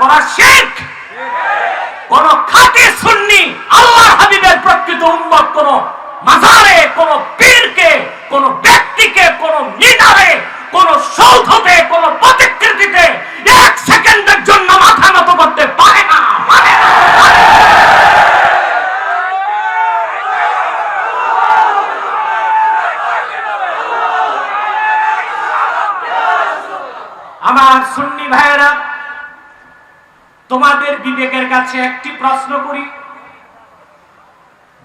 করা শিরক। কোন খাঁটি সুন্নি আল্লাহর হাবিবের প্রকৃত উম্মত কোন মাজারে, কোন পীরকে, কোন ব্যক্তিকে, কোন মিনারে, কোন সৌধতে, কোন প্রতিকৃতিতে এক সেকেন্ডের জন্য মাথা নত করতে পারে না। আমার সুন্নি ভাইয়েরা, তোমাদের বিবেকের কাছে একটি প্রশ্ন করি,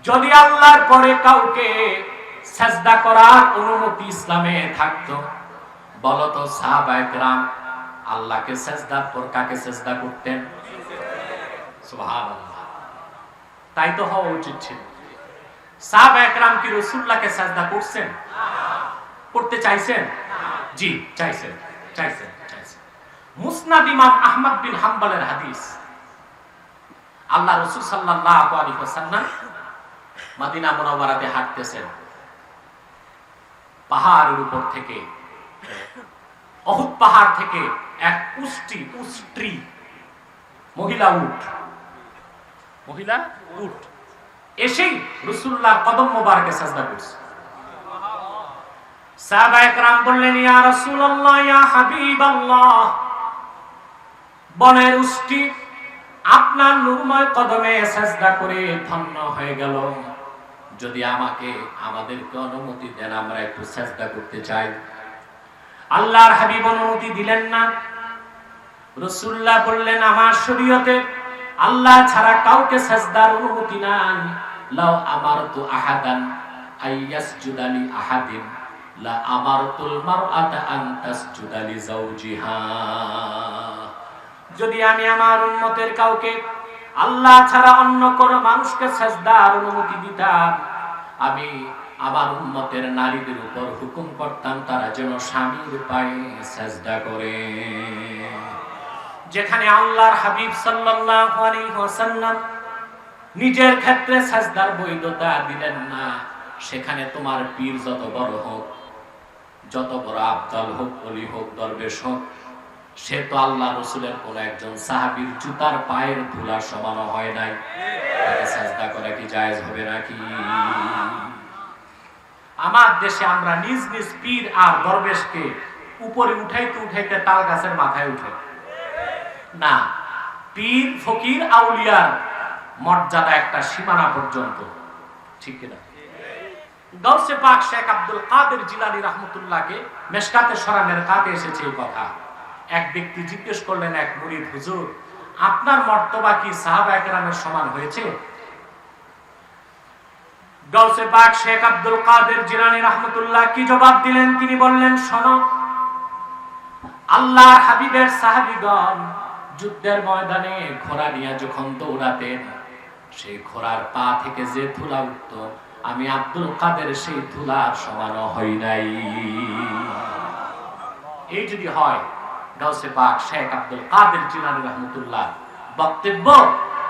যদি আল্লাহর পরে কাউকে সাজদা করার অনুমতি ইসলামে থাকতো, বলো তো সাহাবায়ে কেরাম আল্লাহকে সাজদার পর কাকে সাজদা করতেন? সুবহানাল্লাহ। তাই তো হওয়া উচিত ছিল। সাহাবায়ে কেরাম কি রাসূলুল্লাহকে সাজদা করছেন? করতে চাইছেন? জি, চাইছেন। মুসনাদ ইমাম আহমদ বিন হাম্বলের হাদিস, আল্লাহ রাসূল সাল্লাল্লাহু আলাইহি ওয়াসাল্লাম মদিনা মুনাওয়ারাতে হাঁটতেছেন, পাহাড়ের উপর থেকে, উহুদ পাহাড় থেকে এক উষ্ট্রি মহিলা উট এসেই রাসূলুল্লাহর কদম মোবারকে সাজদা করছে। সাহাবায়ে কেরাম বললেন, ইয়া রাসূলুল্লাহ, ইয়া হাবিবাল্লাহ, বনের উষ্ট্রি আপনার নূরময় কদমে সাজদা করে ধন্য হয়ে গেল, যদি আমাদেরকে অনুমতি দেন আমরা একটু সাজদা করতে চাই। আল্লাহর হাবিব অনুমতি দিলেন না। রাসূলুল্লাহ বললেন, আমার শরীয়তে আল্লাহ ছাড়া কাউকে সাজদার অনুমতি নাই। লাউ আমারতু আহাদান আইয়াসজুদা লি আহাদিন লা আমারতুল মারআতা আন তাসজুদা লি যাওজিহা। যদি আমি আমার উম্মতের কাউকে আল্লাহ ছাড়া অন্য কোন মানুষকে সাজদার অনুমতি দিতাম, আমি আমার উম্মতের নারীদের উপর হুকুম করতাম তারা যেন স্বামীর পায়ে সাজদা করে। যেখানে আল্লাহর হাবিব সাল্লাল্লাহু আলাইহি ওয়াসাল্লাম নিজের ক্ষেত্রে সাজদার বৈধতা দিলেন না, সেখানে তোমার পীর যত বড় হোক, যত বড় আব্দাল হোক, ওলি হোক, দরবেশ হোক, সে তো আল্লাহ রাসূলের কোন একজন সাহাবীর জুতার পায়ের ধুলা সমান হয় নাই। তাকে সাজদা করা কি জায়েজ হবে নাকি? আমার দেশে আমরা নিজ নিজ পীর আর দরবেশকে উপরে উঠাইতে তাল গাছের মাথায় উঠে না। পীর ফকির আউলিয়ার মর্যাদা একটা সীমানা পর্যন্ত, ঠিক কিনা? গাউসে পাক শেখ আব্দুল কাদের জিলানী রাহমাতুল্লাহকে মেশকাতে শরানের কাতে এসেছে এই কথা। এক ব্যক্তি জিজ্ঞেস করলেন এক মুরিদ, হুজুর আপনার মর্তবা কি সাহাবায়ে কেরামের সমান হয়েছে? গাউসে পাক শেখ আব্দুল কাদের জিলানী রাহমাতুল্লাহ কি জবাব দিলেন? তিনি বললেন, শোনো, আল্লাহর হাবিবের সাহাবীগণ যুদ্ধের ময়দানে ঘোড়া নিয়ে যখন দৌড়াতেন, সেই ঘোড়ার পা থেকে যে ধুলা উঠত, আমি আব্দুল কাদের সেই ধুলার সমান হই নাই। এই যদি হয় গাউসে পাক শেখ আব্দুল কাদের জিলানী রাহমাতুল্লাহ বক্তব্য,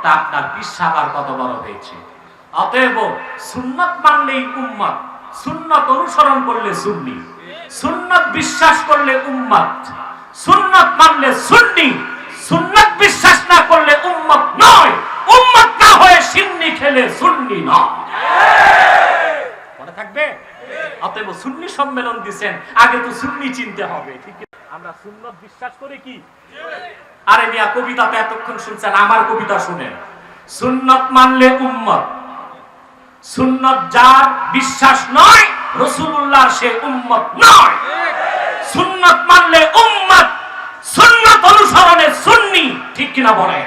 তা আপনার বিশ্বাস আর কত বড় হয়েছে। অতএব সুন্নাত মানলেই উম্মত, সুন্নাত অনুসরণ করলে সুন্নি, সুন্নাত বিশ্বাস করলে উম্মত, সুন্নাত মানলে সুন্নি, সুন্নাত বিশ্বাস না করলে উম্মত নয়, উম্মত না হয়ে সিন্নি খেলে সুন্নি নয়। মনে থাকবে? অতএব সুন্নি সম্মেলন দিবেন, আগে তো সুন্নি চিনতে হবে, ঠিক? আমরা সুন্নাত বিশ্বাস করি কি? আরে মিয়া, কবিতাটা এতক্ষণ শুনছেন, আমার কবিতা শুনেন। সুন্নাত মানলে উম্মত, সুন্নাত যার বিশ্বাস নয় রাসূলুল্লাহর সে উম্মত নয়। সুন্নাত মানলে উম্মত, সুন্নাত অনুসরণে সুন্নি, ঠিক কিনা বলে?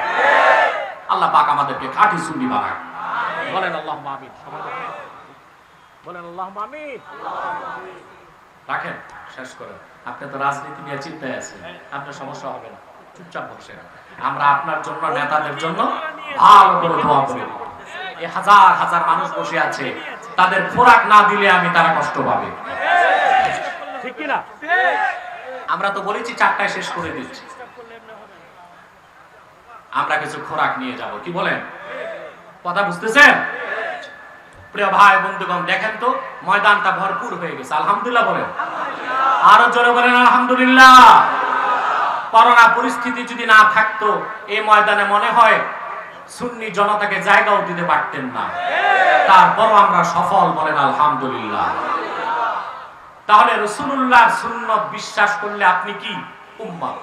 আল্লাহ পাক আমাদেরকে খাঁটি সুন্নি বানায়। বলেন আল্লাহুম্মা আমিন। বলেন আল্লাহুম্মা আমিন। রাখেন, শেষ করেন। আপনি তো রাজনীতি নিয়ে চিন্তায় আছেন, আপনার সমস্যা হবে না, চুপচাপ বসেন। আমরা আপনার জন্য, নেতাদের জন্য ভালো করে দোয়া করি। এই হাজার হাজার মানুষ বসে আছে, তাদের খোরাক না দিলে তারা কষ্ট পাবে, ঠিক কিনা? আমরা তো বলেছি 4টায় শেষ করে দিচ্ছি, আমরা কিছু খোরাক নিয়ে যাব, কি বলেন? কথা বুঝতেছেন? প্রিয় ভাই বন্ধুগণ, দেখেন তো ময়দানটা ভরপুর হয়ে গেছে। আলহামদুলিল্লাহ বলেন, আরো জোরে বলেন আলহামদুলিল্লাহ। করোনা পরিস্থিতি যদি না থাকতো এই ময়দানে মনে হয় সুন্নি জনতাকে জায়গাও দিতে পারতেন না। তারপরও আমরা সফল, বলেন আলহামদুলিল্লাহ। তাহলে রাসূলুল্লাহর সুন্নত বিশ্বাস করলে আপনি কি? উম্মত।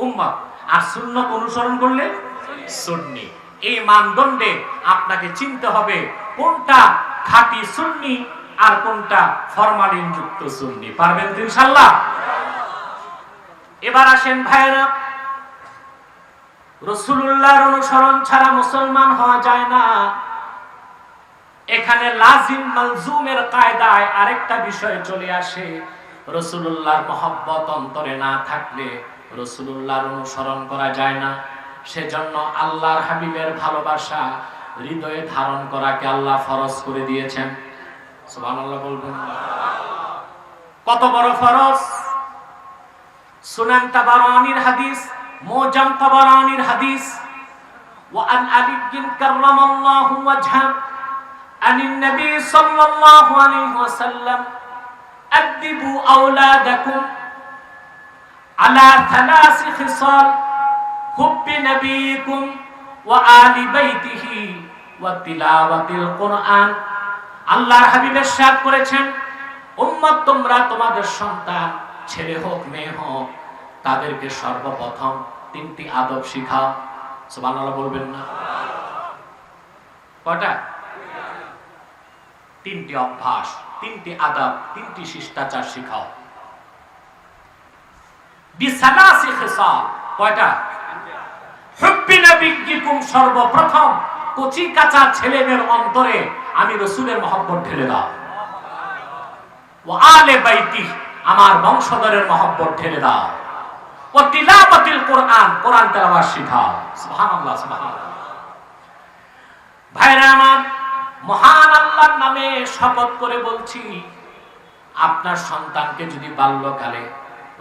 উম্মত। আর সুন্নত অনুসরণ করলে সুন্নি। এই মানদণ্ডে আপনাকে চিনতে হবে কোনটা খাঁটি সুন্নি আর কোনটা ফরমালিন যুক্ত সুন্নি। পারবেন তো ইনশাআল্লাহ? এবার আসেন ভাইরা, রাসূলুল্লাহর অনুসরণ ছাড়া মুসলমান হওয়া যায় না। এখানে লাজিম মালজুমের কায়দায় আরেকটা বিষয় চলে আসে। রাসূলুল্লাহর মহব্বত অন্তরে না থাকলে রাসূলুল্লাহর অনুসরণ করা যায় না। সেজন্য আল্লাহর হাবিবের ভালোবাসা হৃদয়ে ধারণ করাকে আল্লাহ ফরজ করে দিয়েছেন। সুবহানাল্লাহ বলবেন। কত বড় ফরজ! সুনান তাবারানির হাদিস, মুজাম তাবারানির হাদিস, ওয়া আন আলী কাররামাল্লাহু ওয়াজহা আনিন নবী সাল্লাল্লাহু আলাইহি ওয়াসাল্লাম আদিবু আওলাদাকুম আলা থালাসি খিসাল হুব্বি নবীকুম ওয়া আলি বাইতিহি ওয়া তিলাওয়াতিল কুরআন। আল্লাহর হাবিব ইরশাদ করেছেন, উম্মত তোমরা তোমাদের সন্তান ছেলে হোক মেয়ে হোক তাদেরকে সর্বপ্রথম তিনটি আদব শিখাও। সুবহানাল্লাহ বলবেন না? কয়টা? তিনটি অভ্যাস, তিনটি আদব, তিনটি শিষ্টাচার শিখাও। বিসালাসি খিসাল। কয়টা? হুব্বি নবীকুম, সর্বপ্রথম কচি কাঁচা ছেলেমেয়ের অন্তরে আমি রাসূলের মহব্বত ঢেলে দাও। ওয়া আলে বাইতি, আমার বংশধরের মহব্বত ঢেলে দাও। ওয়া তিলাওয়াতিল কুরআন, কোরআন তেলাওয়াত শিখাও। সুবহানাল্লাহ, সুবহানাল্লাহ। ভাইরা আমার, মহান আল্লাহর নামে শপথ করে বলছি, আপনার সন্তানকে যদি বাল্যকালে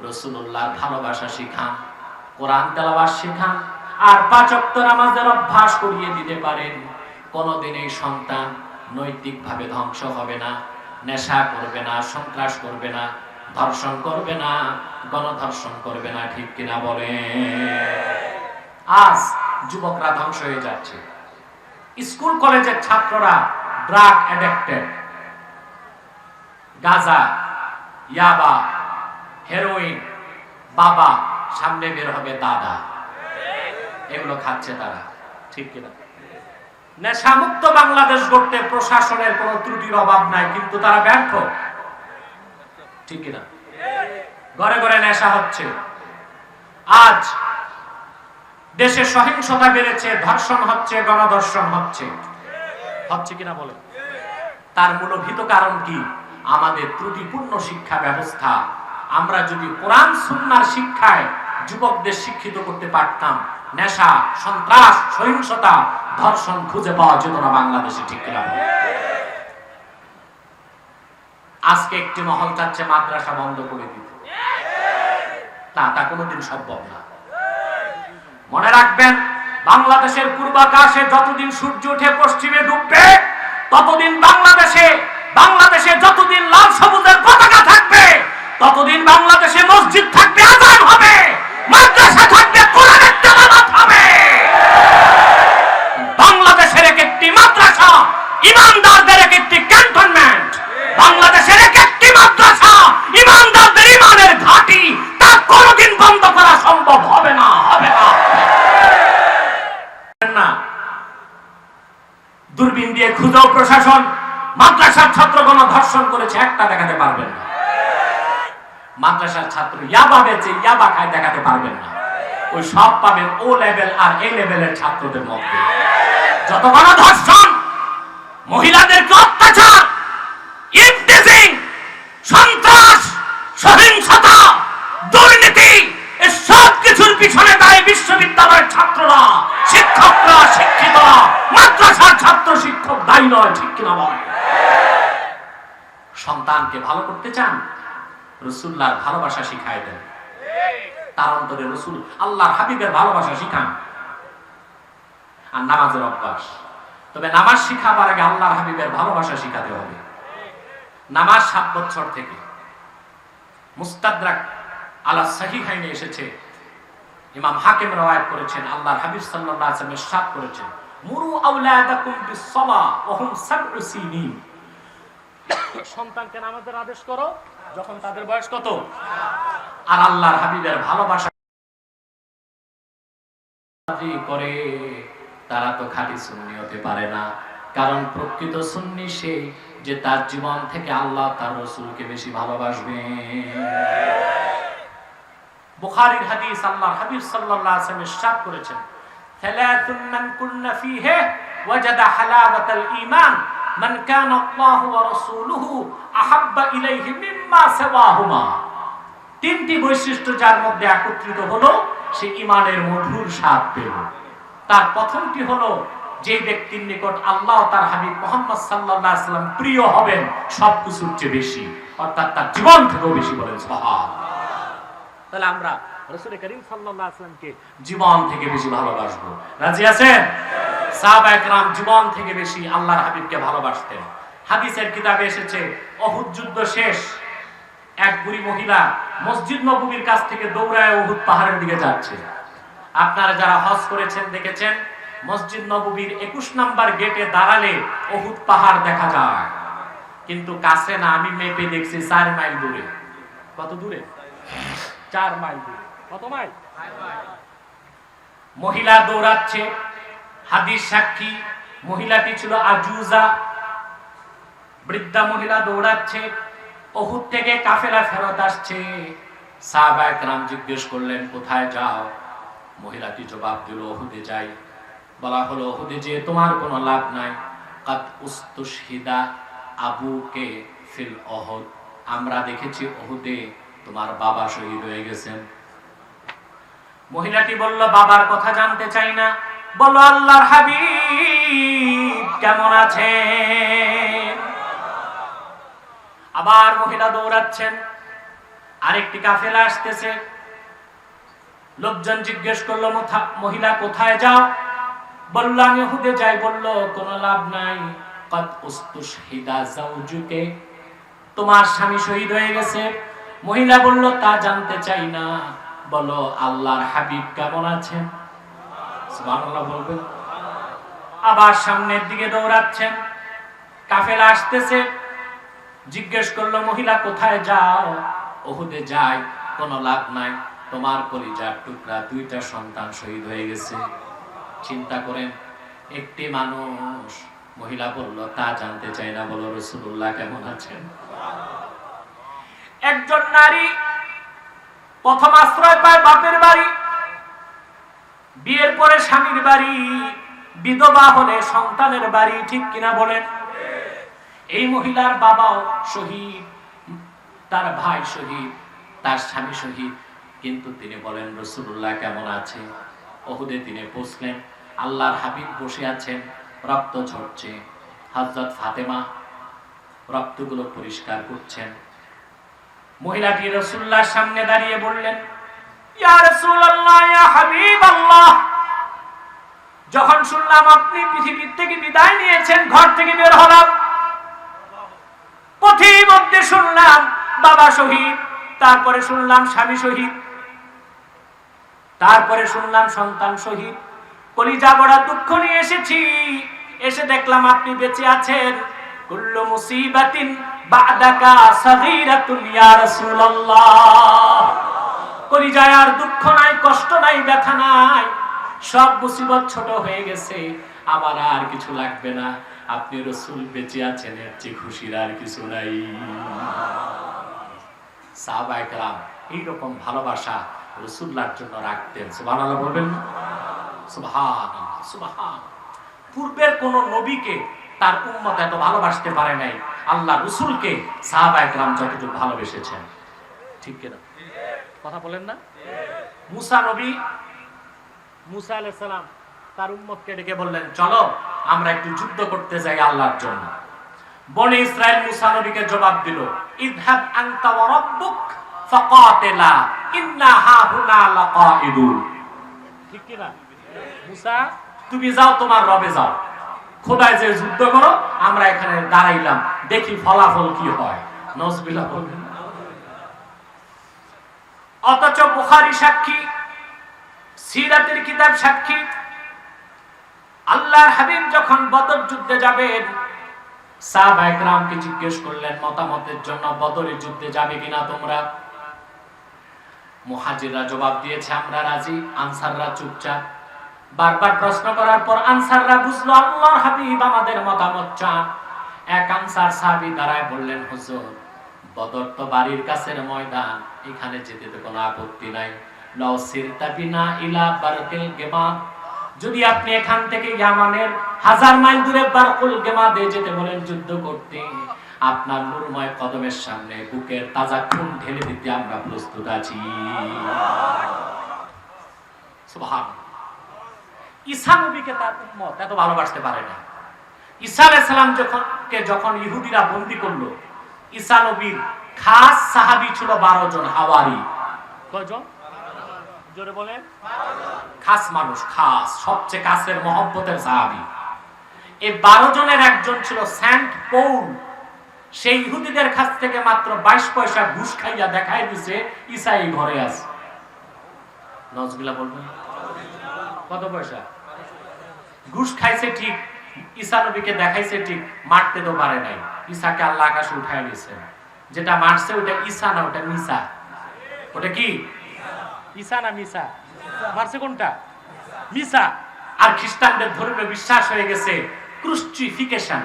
রাসূলুল্লাহর ভালোবাসা শিখান, কোরআন তেলাওয়াত শিখান আর 5 ওয়াক্ত নামাজের অভ্যাস করিয়ে দিতে পারেন, কোনদিন এই সন্তান নৈতিকভাবে ধ্বংস হবে না, নেশা করবে না, সন্ত্রাস করবে না, ধর্ষণ করবে না, গণধর্ষণ করবে না। ঠিক কিনা বলে? আজ যুবকরা ধ্বংস হয়ে যাচ্ছে। স্কুল কলেজের ছাত্ররা ড্রাগ অ্যাডিক্টেড, গাঁজা, ইয়াবা, হেরোইন, বাবা, সামনে বের হবে দাদা, এগুলো খাচ্ছে তারা। ঠিক কিনা? নেশামুক্ত বাংলাদেশ গড়তে প্রশাসনের কোন ত্রুটির অভাব নাই, কিন্তু তারা ব্যর্থ। ঠিক কিনা? ঘরে ঘরে নেশা হচ্ছে। আজ দেশে সহিংসতা বেড়েছে, ধর্ষণ হচ্ছে, গণধর্ষণ হচ্ছে। হচ্ছে কিনা বলে? তার মূলভূত কারণ কি? আমাদের ত্রুটিপূর্ণ শিক্ষা ব্যবস্থা। আমরা যদি কোরআন সুন্নাহর শিক্ষায় যুবকদের শিক্ষিত করতে পারতাম, নেশা, সন্ত্রাস, সহিংসতা, ধর্ষণ খুঁজে পাওয়া যেত না বাংলাদেশে। ঠিক কিনা বলে? আজকে একটি মহল চাচ্ছে মাদ্রাসা বন্ধ করে দিতে। তা কোনোদিন সম্ভব না। মনে রাখবেন, বাংলাদেশের পূর্বাকাশে যতদিন সূর্য উঠে পশ্চিমে ডুববে, ততদিন বাংলাদেশে যতদিন লাল সবুজের পতাকা থাকবে, ততদিন বাংলাদেশে মসজিদ থাকবে, আযান হবে, মাদ্রাসা থাকবে, কোরআনের তেলাওয়াত হবে। বাংলাদেশের একটি মাদ্রাসা ইমানদারদের একটি ক্যান্টনমেন্ট, বাংলাদেশের একটি মাদ্রাসা ইমানদারদের ইমানের ঘাঁটি, তা কোনোদিন বন্ধ করা সম্ভব হবে না, হবে না। দূরবীন দিয়ে খুঁজেও প্রশাসন মাদ্রাসার ছাত্রগণ ধর্ষণ করেছে একটা দেখাতে পারবেন না। মাদ্রাসার ছাত্র ইয়াবা বেচে, ইয়াবা খায় দেখাতে পারবেন না। ওই সব পাবেন ও লেভেল আর এ লেভেলের ছাত্রদের মধ্যে। যত গণধর্ষণ, মহিলাদেরকে অত্যাচার, ইফটিজিং, সন্ত্রাস, সহিংসতা, দুর্নীতি, এই সব কিছুর পিছনে দায়ী বিশ্ববিদ্যালয়ের ছাত্ররা, শিক্ষকরা, শিক্ষিতরা, মাদ্রাসার ছাত্র শিক্ষক দায়ী নয়। ঠিক কিনা বলেন? সন্তানকে ভালো করতে চান, রাসূলুল্লাহর ভালোবাসা শিখায় দেন। তার অন্তরে রাসূল আল্লাহর হাবিবের ভালোবাসা শিখান। আর নামাজের অভ্যাস, তবে নামাজ শিখাবার আগে আল্লাহর হাবিবের ভালোবাসা শিখাতে হবে। নামাজ 7 বছর থেকে মুস্তাদরাক আলা সাহিহাইনে এসেছে, ইমাম হাকিম রওয়ায়াত করেছেন, আল্লাহর হাবিব সাল্লাল্লাহু আলাইহি ওয়াসাল্লাম ইরশাদ করেছেন, মুরু আওলাদাকুম বিস-সালাহ ওয়া হুম সাব'উ সিনিন। সন্তানকে নামাজের আদেশ করো যখন তাদের বয়স কত? আর আল্লাহর হাবিবের ভালোবাসা করে তারা তো খাঁটি সুন্নি হতে পারে না। কারণ প্রকৃত সুন্নি সে যে তার জীবন থেকে আল্লাহ তার রাসূলকে বেশি ভালোবাসবে। বুখারীর হাদিস, আল্লাহর হাবিব সাল্লাল্লাহু আলাইহি ওয়াসাল্লাম ইরশাদ করেছেন, সালাতুন মান কুননা ফীহি ওয়াজাদা হালাওয়াতাল ঈমান মান কানা আল্লাহু ওয়া রাসূলুহু আহাব্বা ইলাইহি মিম্মা সাওয়াহুমা। তিনটি বৈশিষ্ট্য যার মধ্যে একত্রিত হলো সে ঈমানের মধুর স্বাদ পেল। তার প্রথমটি হলো যে ব্যক্তির নিকট আল্লাহ তার হাবিব মুহাম্মদ সাল্লাল্লাহু আলাইহি ওয়াসাল্লাম প্রিয় হবেন সবকিছুর চেয়ে বেশি, অর্থাৎ তার জীবন থেকেও বেশি। বলেন সুবহানাল্লাহ। তাহলে আমরা রাসূল করিম সাল্লাল্লাহু আলাইহি ওয়াসাল্লামকে জীবন থেকে বেশি ভালোবাসবো। রাজি আছেন? সাহাবায়ে কেরাম জীবন থেকে বেশি আল্লাহর হাবিবকে ভালোবাসতেন। হাদিসের কিতাবে এসেছে, উহুদ যুদ্ধ শেষ, এক বুড়ি মহিলা মসজিদ নববীর কাছ থেকে দৌড়ায় উহুদ পাহাড়ের দিকে যাচ্ছে। আপনারা যারা হজ করেছেন দেখেছেন, মসজিদ নববীর 21 নাম্বার গেটে দাঁড়ালে উহুদ পাহাড় দেখা যায়, কিন্তু কাছে না। আমি মেপে দেখছি 4 মাইল দূরে। কত দূরে? 4 মাইল দূরে। কত মাইল? মহিলা দৌড়াচ্ছে, হাদিস সাক্ষী, মহিলাটি ছিল আজুজা, বৃদ্ধা মহিলা দৌড়াচ্ছে। উহুদ থেকে কাফেলা ফেরত আসছে। সাহাবায়ে কেরাম জিজ্ঞেস করলেন, কোথায় যাও? মহিলাটি জবাব দিল, উহুদে যাই। বলা হলো, উহুদে যে তোমার কোনো লাভ নাই। কাদ উস্তুশহিদা আবুকে ফিল উহুদ। আমরা দেখেছি উহুদে তোমার বাবা শহীদ হয়ে গেছেন। মহিলাটি বলল, বাবার কথা জানতে চাই না, বলো আল্লাহর হাবিব কেমন আছেন? আবার মহিলা দৌড়াচ্ছেন, আরেকটি কাফেলা আসতেছে। লোকজন জিজ্ঞেস করলো, মহিলা কোথায় যাও? বলল, আমি উহুদে যাই। বলল, কোনো লাভ নাই। কাদ উস্তুশহিদা যাওজুকে, তোমার স্বামী শহীদ হয়ে গেছে। মহিলা বলল, তা জানতে চাই না, বলো আল্লাহর হাবিব কেমন আছেন? সুবহানাল্লাহ বলবেন। আবার সামনের দিকে দৌড়াচ্ছেন, কাফেলা আসতেছে। জিজ্ঞেস করলো, মহিলা কোথায় যাও? উহুদে যাই। কোনো লাভ নাই, তোমার কলিজার টুকরা 2টা সন্তান শহীদ হয়ে গেছে। চিন্তা করেন, একটি মানুষ। মহিলা বলল, তা জানতে চাই না, বলো রাসূলুল্লাহ কেমন আছেন? একজন নারী প্রথম আশ্রয় পায় বাপের বাড়ি, বিয়ের পরে স্বামীর বাড়ি, বিধবা হলে সন্তানের বাড়ি। ঠিক কিনা বলেন? এই মহিলার বাবাও শহীদ, তার ভাই শহীদ, তার স্বামী শহীদ, কিন্তু তিনি বলেন রাসূলুল্লাহ কেমন আছে? উহুদে তিনি পৌঁছলেন, আল্লাহর হাবিব বসে আছেন, রক্ত ঝরছে। হযরত ফাতেমা রক্তগুলো পরিষ্কার করছেন। মহিলাটি রাসূলুল্লাহর সামনে দাঁড়িয়ে বললেন, ইয়া রাসূলুল্লাহ, ইয়া হাবিবাল্লাহ, যখন শুনলাম আপনি পৃথিবীর থেকে বিদায় নিয়েছেন, ঘর থেকে বের হলাম, পথের মধ্যে শুনলাম বাবা শহীদ, তারপরে শুনলাম স্বামী শহীদ, তারপরে শুনলাম সন্তান শহীদ। কলিজা বড়া দুঃখ নিয়ে এসেছি। এসে দেখলাম আপনি বেঁচে আছেন। কুল্লু মুসিবাতিন বাদাকা সাগীরাতুন ইয়া রাসূলুল্লাহ। কলিজায় আর দুঃখ নাই, কষ্ট নাই, ব্যথা নাই, সব মুসিবত ছোট হয়ে গেছে, আমার আর কিছু লাগবে না। আপনি রাসূল বেঁচে আছেন, এর চেয়ে খুশির আর কিছু নাই। সাহাবায়ে কেরাম এইরকম ভালোবাসা রাসূলুল্লাহর জন্য রাখতেন। সুবহানাল্লাহ বলবেন? সুবহানাল্লাহ, সুবহান। পূর্বের কোন নবীকে তার উম্মত এত ভালোবাসতে পারে নাই আল্লাহ রাসূলকে সাহাবায়ে কেরাম যতটুকু ভালোবেসেছেন। ঠিক কিনা? কথা বলেন না? মুসা নবী, মুসা আলাইহিস সালাম তার উম্মতকে ডেকে বললেন, চলো আমরা একটু যুদ্ধ করতে যাই আল্লাহর জন্য। বনি ইসরাইল মুসা নবীকে জবাব দিল, ইযহাব আনতা ওয়া রাব্বুক ফাকাতিলা ইন্না হাহুনা লাকাঈদুন। ঠিক কি না? মুসা, তুমি যাও, তোমার রবে যাও, খোদায় যে যুদ্ধ করো, আমরা এখানে দাঁড়াইলাম, দেখি ফলাফল কি হয়। নাউজুবিল্লাহ বলবেন। অথচ বুখারী সাক্ষী, সিরাতের কিতাব সাক্ষী, আল্লাহর হাবিব যখন বদর যুদ্ধে যাবেন, সাহাবায়ে কেরামকে জিজ্ঞেস করলেন মতামতের জন্য, বদরের যুদ্ধে যাবে কিনা তোমরা? মুহাজিররা জবাব দিয়েছে আমরা রাজি। আনসাররা চুপচাপ। বারবার প্রশ্ন করার পর আনসাররা বুঝলো আল্লাহর হাবিব আমাদের মতামত চান। এক আনসার সাহাবী দাঁড়ায় বললেন, হুজুর, বদর তো বাড়ির কাছের ময়দান, এখানে যেতে তো কোনো আপত্তি নাই। লাউ সিরতা বিনা ইলা বারকিল গিমাদ, যদি আপনি এখান থেকে ইয়ামানের 1000 মাইল দূরে বারকুল গিমাদে যেতে বলেন যুদ্ধ করতে, আপনার নূরময় কদমের সামনে বুকের তাজা খুন ঢেলে দিতে আমরা প্রস্তুত আছি। সুবহানাল্লাহ। ঈসা নবীকে তার উম্মত এত ভালোবাসতে পারে না। ঈসা আলাইহিস সালাম যখন ইহুদিরা বন্দী করলো, ঈসা নবীর খাস সাহাবী ছিল 12 জন হাওয়ারি। কয়জন? জোরে বলেন। 12 জন। খাস মানুষ, খাস, সবচেয়ে কাছের মহব্বতের সাহাবী। এই 12 জনের একজন ছিল সেন্ট পৌল। সেই ইহুদিদের কাছ থেকে মাত্র 22 পয়সা ঘুষ খাইয়া দেখাই দিছে ঈসা এই ঘরে আছে। নজগুলা বলবেন কত পয়সা ঘুষ খাইছে ঠিক, ঈসা নবীকে দেখাইছে ঠিক, মারতে তো পারে নাই। ঈসাকে আল্লাহ আকাশে উঠায় নিয়েছে। যেটা মারছে ওটা ঈসা না, ওটা মিসা। ওটা কি? ঈসা না মিসা? মারছে কোনটা? মিসা। আর খ্রিস্টানদের ধর্মীয় বিশ্বাস হয়ে গেছে ক্রুসিফিকেশন,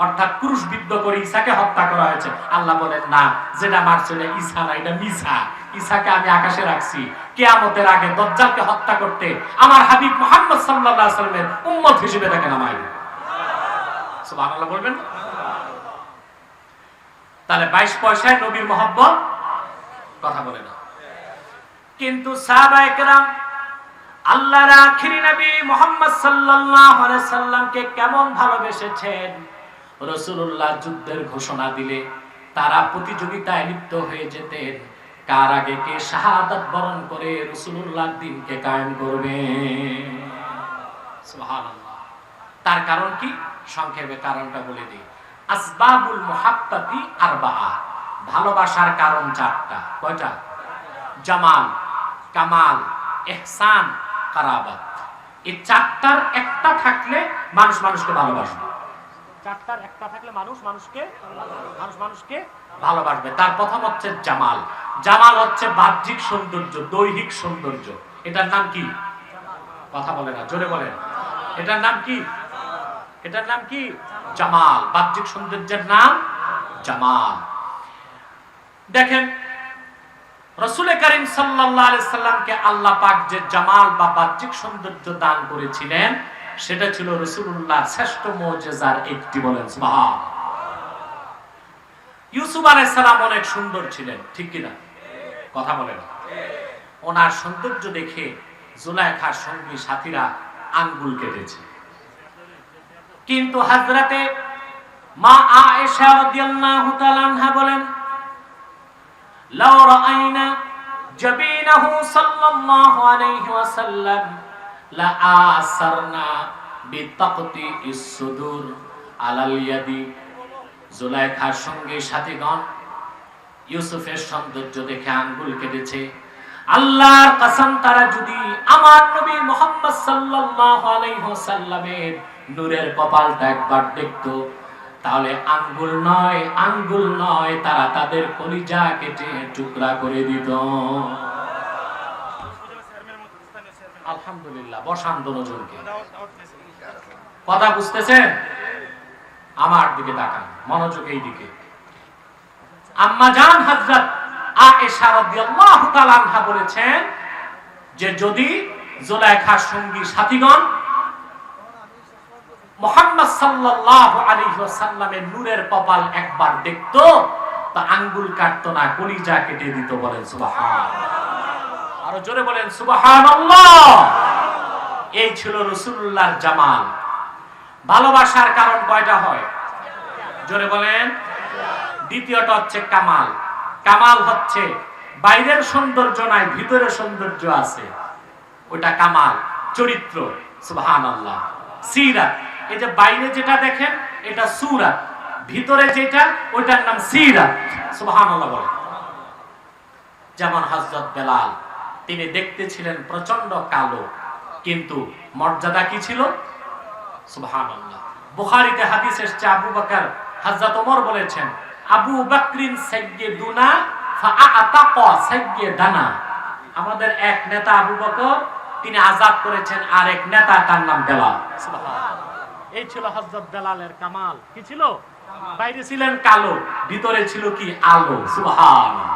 অর্থাৎ ক্রুশবিদ্ধ করে ঈসাকে হত্যা করা হয়েছে। আল্লাহ বলেন না, যেটা মারছে এটা ঈসা না, এটা মিসা। ঈসাকে আমি আকাশে রাখছি কিয়ামতের আগে দাজ্জালকে হত্যা করতে আমার হাবিব মুহাম্মদ সাল্লাল্লাহু আলাইহি ওয়াসাল্লামের উম্মত হিসেবে তাকে নামাইব। সুবহানাল্লাহ বলবেন। তাহলে 22 পয়সায় নবীর মহব্বত, কথা বলে না। কিন্তু সাহাবায়ে কেরাম আল্লাহর আখিরি নবী মুহাম্মদ সাল্লাল্লাহু আলাইহি সাল্লামকে কেমন ভালোবেসেছেন। রাসূলুল্লাহ যুদ্ধের ঘোষণা দিলে তারা প্রতিযোগিতায় লিপ্ত হয়ে যেতেন, কার আগে কে শাহাদাত বরণ করে রাসূলুল্লাহর দ্বীনকে কায়েম করবে। সুবহানাল্লাহ। তার কারণ কি? সংক্ষেপে কারণটা বলে দিই। আসবাবুল মুহাব্বাতি আরবাআ, ভালোবাসার কারণ 4টা। কয়টা? জামাল, কামাল, ইহসান, কারাবাত। এই 4টার একটা থাকলে মানুষ মানুষকে ভালোবাসবে। 4টার একটা থাকলে মানুষ মানুষকে ভালোবাসবে। তার প্রথম হচ্ছে জামাল। জামাল হচ্ছে বাহ্যিক সৌন্দর্য, দৈহিক সৌন্দর্য। এটার নাম কি? কথা বলে না, জোরে বলেন। এটার নাম কি? এটার নাম কি? জামাল। বাহ্যিক সৌন্দর্যের নাম জামাল। দেখেন রাসূল করিম সাল্লাল্লাহু আলাইহি সাল্লামকে আল্লাহ পাক যে জামাল বা বাহ্যিক সৌন্দর্য দান করেছিলেন, সেটা ছিল রাসূলুল্লাহর শ্রেষ্ঠ মুজিজার একটি। বলেন সুবহানাল্লাহ। ইউসুফ আলাইহিস সালাম অনেক সুন্দর ছিলেন, ঠিক কি না? কথা বলেন। ওনার সৌন্দর্য দেখে জুলাইখার সঙ্গী সাথীরা আঙ্গুল কেটেছে। কিন্তু হযরতে মা আয়েশা রাদিয়াল্লাহু তাআলা আনহা বলেন, লাউ রাআইনা জাবিনাহু সাল্লাল্লাহু আলাইহি ওয়াসাল্লাম লা আসারনা বিতাকতি ইসসুদুর আলাল ইয়াদি। জুলাইখার সঙ্গে সাথীগণ ইউসুফের সৌন্দর্য দেখে আঙ্গুল কেটেছে। আল্লাহর কসম, তারা যদি আমার নবী মুহাম্মদ সাল্লাল্লাহু আলাইহি ওয়াসাল্লামের নূরের কপালটা একবার দেখতো, তাহলে আঙ্গুল নয় তারা তাদের কলিজা কেটে টুকরা করে দিত। আলহামদুলিল্লাহ। বসান দুজনকে। কথা বুঝতেছেন? আমার দিকে তাকান, মনোযোগ এই দিকে। আম্মা জান হযরত আয়েশা রাদিয়াল্লাহু তাআলা আনহা বলেছেন যে যদি জুলাইখার সঙ্গী সাথীগণ মুহাম্মদ সাল্লাল্লাহু আলাইহি ওয়াসাল্লামের নূরের কপাল একবার দেখতো, তা আঙ্গুল কাটতো না, কলিজা কেটে দিত। বলেন সুবহানাল্লাহ। আরো জোরে বলেন সুবহানাল্লাহ। এই ছিল রাসূলুল্লাহর জামাল। ভালোবাসার কারণ কয়টা হয়? জোরে বলেন। দ্বিতীয়টা হচ্ছে কামাল। কামাল হচ্ছে বাইরের সৌন্দর্য নাই, ভিতরের সৌন্দর্য আছে, ওটা কামাল, চরিত্র। সুবহানাল্লাহ। সিরাত, এই যে বাইরে যেটা দেখেন এটা সুরাত, ভিতরে যেটা ওইটার নাম সিরাত। সুবহানাল্লাহ বলেন। যেমন হযরত বেলাল তিনি দেখতে ছিলেন প্রচন্ড কালো, কিন্তু মর্যাদা কি ছিল? সুবহানাল্লাহ। বুখারীতে হাদিস এসেছে, আবু বকর, হযরত ওমর বলেছেন, আবু বকরিন সাইয়্যিদুনা ফাআতাকা সাইয়্যিদানা। আমাদের এক নেতা আবু বকর, তিনি আযাদ করেছেন আরেক নেতা, তার নাম বেলাল। সুবহানাল্লাহ। এই ছিল হযরত বেলালের কামাল। কি ছিল? বাইরে ছিলেন কালো, ভিতরে ছিল কি? আলো। সুবহানাল্লাহ।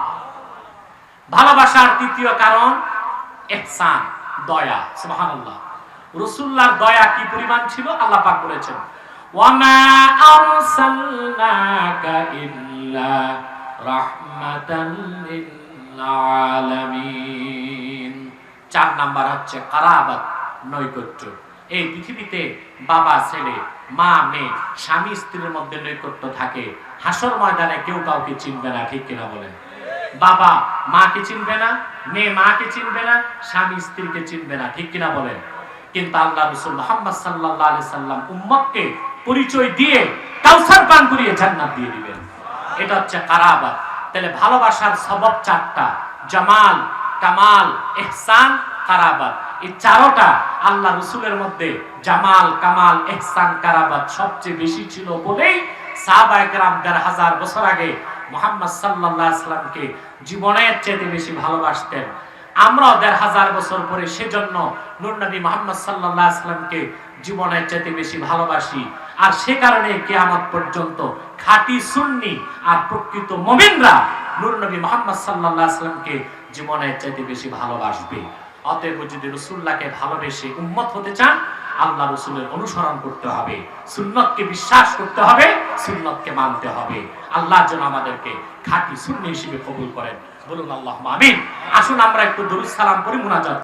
ভালোবাসার তৃতীয় কারণ ইহসান, দয়া। সুবহানাল্লাহ। রাসূলুল্লাহর দয়া কি পরিমাণ ছিল? আল্লাহ পাক বলেছেন, ওয়ামা আরসালনাকা ইল্লা রাহমাতান লিল আলামিন। 4 নাম্বার হচ্ছে কারাবাত, নৈকট্য। এই পৃথিবীতে বাবা ছেলে, মা মেয়ে, স্বামী স্ত্রীর মধ্যে নৈকট্য থাকে। হাসর ময়দানে কেউ কাউকে চিনবে না, ঠিক কিনা বলেন? বাবা মাকে চিনবে না, মেয়ে মাকে চিনবে না, স্বামী স্ত্রীকে চিনবে না, ঠিক কিনা বলেন? কিন্তু আল্লাহ রাসূল মুহাম্মদ সাল্লাল্লাহু আলাইহি সাল্লাম উম্মতকে পরিচয় দিয়ে কাউসার পান করিয়ে জান্নাত দিয়ে দিবেন। এটা হচ্ছে কারাবাত। তাহলে ভালোবাসার সবব 4টা: জামাল, কামাল, ইহসান, কারাবাত। এই 4টা আল্লাহ রাসূলের মধ্যে জামাল, কামাল, ইহসান, কারাবাত সবচেয়ে বেশি ছিল বলেই সাহাবায়ে কেরাম ১,৫০০ বছর আগে মুহাম্মদ সাল্লাল্লাহু আলাইহি সাল্লামকে জীবনের চেয়ে বেশি ভালোবাসতেন। আমরা ১,৫০০ বছর পরে সেজন্য নূর নবী মুহাম্মদ সাল্লাল্লাহু আলাইহি সাল্লামকে জীবনের চেয়ে বেশি ভালোবাসি। আর সে কারণে কিয়ামত পর্যন্ত খাঁটি সুন্নি আর প্রকৃত মুমিনরা নূর নবী মুহাম্মদ সাল্লাল্লাহু আলাইহি সাল্লামকে জীবনের চেয়ে বেশি ভালোবাসবে। অতএব যদি রাসূলুল্লাহকে ভালোবেসে উম্মত হতে চান, আল্লাহ রাসূলের অনুসরণ করতে হবে, সুন্নতকে বিশ্বাস করতে হবে, সুন্নতকে মানতে হবে। আল্লাহ যেন আমাদেরকে খাঁটি সুন্নি হিসেবে কবুল করেন। বলুন আল্লাহুম্মা আমিন। আসুন আমরা একটু দরুদ সালাম করি, মুনাজাত